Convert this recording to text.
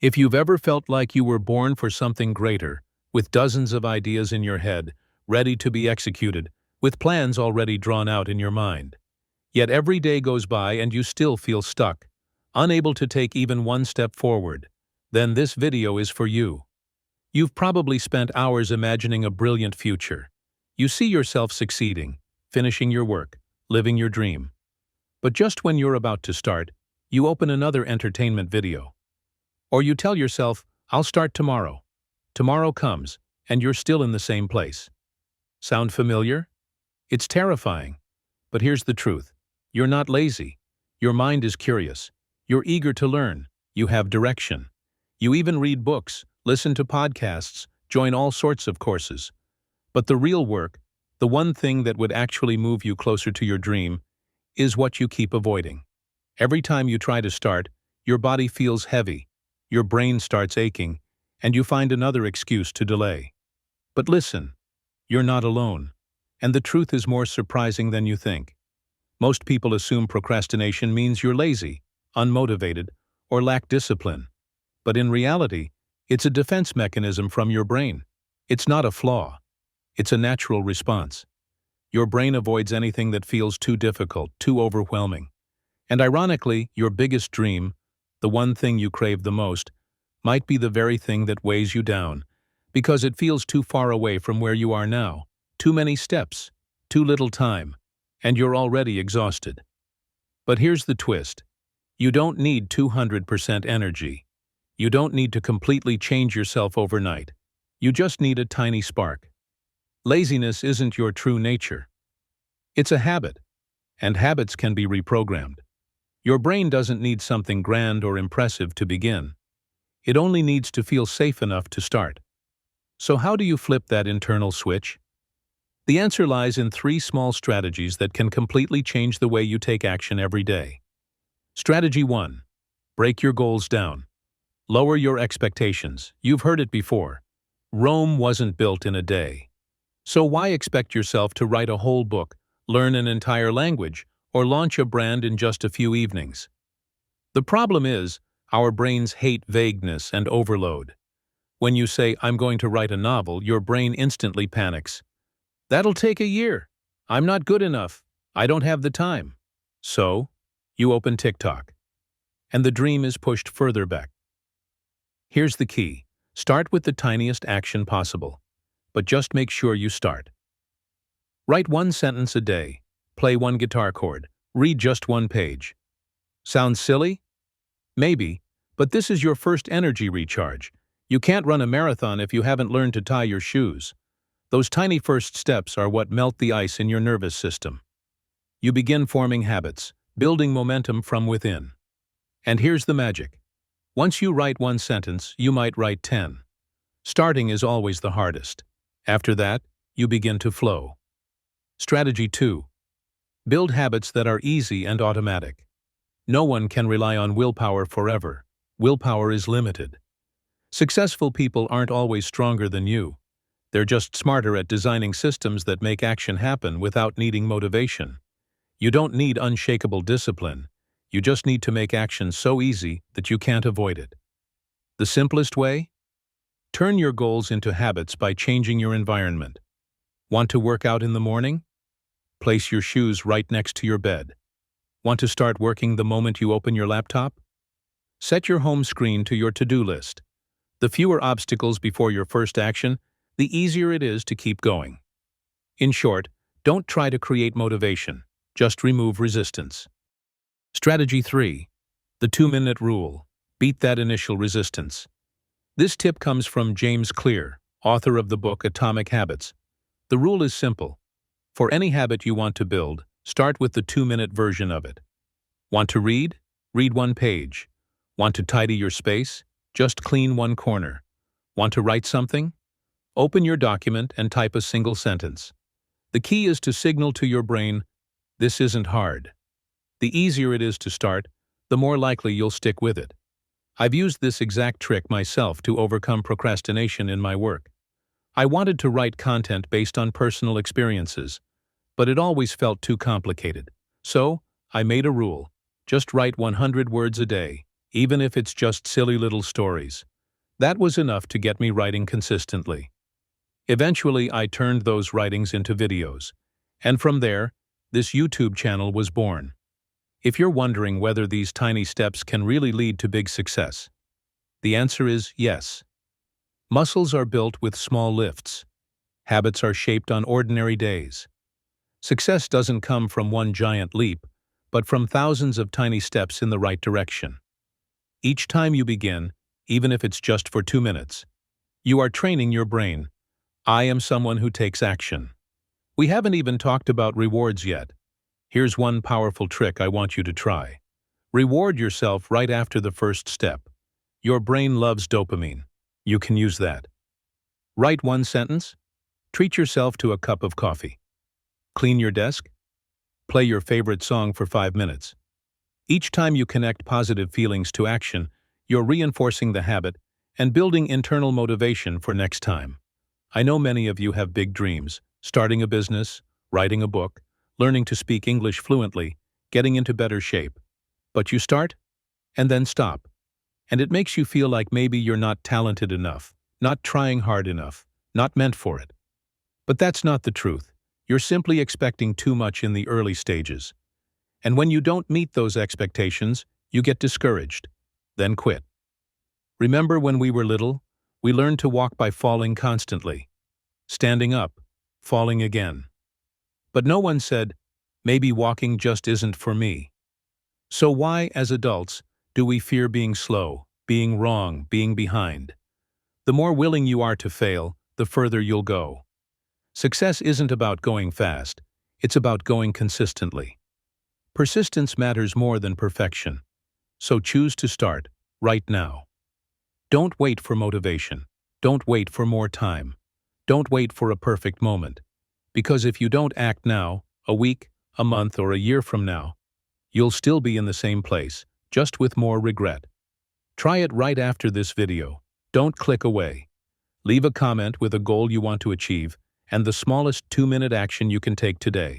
If you've ever felt like you were born for something greater, with dozens of ideas in your head, ready to be executed, with plans already drawn out in your mind, yet every day goes by and you still feel stuck, unable to take even one step forward, then this video is for you. You've probably spent hours imagining a brilliant future. You see yourself succeeding, finishing your work, living your dream. But just when you're about to start, you open another entertainment video. Or you tell yourself, I'll start tomorrow. Tomorrow comes, and you're still in the same place. Sound familiar? It's terrifying. But here's the truth. You're not lazy. Your mind is curious. You're eager to learn. You have direction. You even read books, listen to podcasts, join all sorts of courses. But the real work, the one thing that would actually move you closer to your dream, is what you keep avoiding. Every time you try to start, your body feels heavy, your brain starts aching, and you find another excuse to delay. But listen, you're not alone. And the truth is more surprising than you think. Most people assume procrastination means you're lazy, unmotivated, or lack discipline. But in reality, it's a defense mechanism from your brain. It's not a flaw. It's a natural response. Your brain avoids anything that feels too difficult, too overwhelming. And ironically, your biggest dream, the one thing you crave the most, might be the very thing that weighs you down, because it feels too far away from where you are now, too many steps, too little time, and you're already exhausted. But here's the twist. You don't need 200% energy. You don't need to completely change yourself overnight. You just need a tiny spark. Laziness isn't your true nature. It's a habit, and habits can be reprogrammed. Your brain doesn't need something grand or impressive to begin. It only needs to feel safe enough to start. So how do you flip that internal switch? The answer lies in 3 small strategies that can completely change the way you take action every day. Strategy 1. Break your goals down. Lower your expectations. You've heard it before. Rome wasn't built in a day. So why expect yourself to write a whole book, learn an entire language, or launch a brand in just a few evenings? The problem is, our brains hate vagueness and overload. When you say, I'm going to write a novel, your brain instantly panics. That'll take a year. I'm not good enough. I don't have the time. So, you open TikTok. And the dream is pushed further back. Here's the key. Start with the tiniest action possible. But just make sure you start. Write 1 sentence a day. Play 1 guitar chord. Read just 1 page. Sounds silly? Maybe, but this is your first energy recharge. You can't run a marathon if you haven't learned to tie your shoes. Those tiny first steps are what melt the ice in your nervous system. You begin forming habits, building momentum from within. And here's the magic. Once you write 1 sentence, you might write 10. Starting is always the hardest. After that, you begin to flow. Strategy 2. Build habits that are easy and automatic. No one can rely on willpower forever. Willpower is limited. Successful people aren't always stronger than you. They're just smarter at designing systems that make action happen without needing motivation. You don't need unshakable discipline. You just need to make action so easy that you can't avoid it. The simplest way? Turn your goals into habits by changing your environment. Want to work out in the morning? Place your shoes right next to your bed. Want to start working the moment you open your laptop? Set your home screen to your to-do list. The fewer obstacles before your first action, the easier it is to keep going. In short, don't try to create motivation, just remove resistance. Strategy 3. The 2-minute rule. Beat that initial resistance. This tip comes from James Clear, author of the book Atomic Habits. The rule is simple. For any habit you want to build, start with the 2-minute version of it. Want to read? Read 1 page. Want to tidy your space? Just clean 1 corner. Want to write something? Open your document and type a single sentence. The key is to signal to your brain, this isn't hard. The easier it is to start, the more likely you'll stick with it. I've used this exact trick myself to overcome procrastination in my work. I wanted to write content based on personal experiences, but it always felt too complicated. So, I made a rule. Just write 100 words a day, even if it's just silly little stories. That was enough to get me writing consistently. Eventually, I turned those writings into videos. And from there, this YouTube channel was born. If you're wondering whether these tiny steps can really lead to big success, the answer is yes. Muscles are built with small lifts. Habits are shaped on ordinary days. Success doesn't come from one giant leap, but from thousands of tiny steps in the right direction. Each time you begin, even if it's just for 2 minutes, you are training your brain. I am someone who takes action. We haven't even talked about rewards yet. Here's one powerful trick I want you to try. Reward yourself right after the first step. Your brain loves dopamine. You can use that. Write one sentence. Treat yourself to a cup of coffee. Clean your desk. Play your favorite song for 5 minutes. Each time you connect positive feelings to action, you're reinforcing the habit and building internal motivation for next time. I know many of you have big dreams, starting a business, writing a book, learning to speak English fluently, getting into better shape. But you start, and then stop. And it makes you feel like maybe you're not talented enough, not trying hard enough, not meant for it. But that's not the truth. You're simply expecting too much in the early stages. And when you don't meet those expectations, you get discouraged, then quit. Remember when we were little? We learned to walk by falling constantly. Standing up, falling again. But no one said, maybe walking just isn't for me. So why, as adults, do we fear being slow, being wrong, being behind? The more willing you are to fail, the further you'll go. Success isn't about going fast, it's about going consistently. Persistence matters more than perfection. So choose to start, right now. Don't wait for motivation. Don't wait for more time. Don't wait for a perfect moment. Because if you don't act now, a week, a month, or a year from now, you'll still be in the same place, just with more regret. Try it right after this video. Don't click away. Leave a comment with a goal you want to achieve and the smallest 2-minute action you can take today.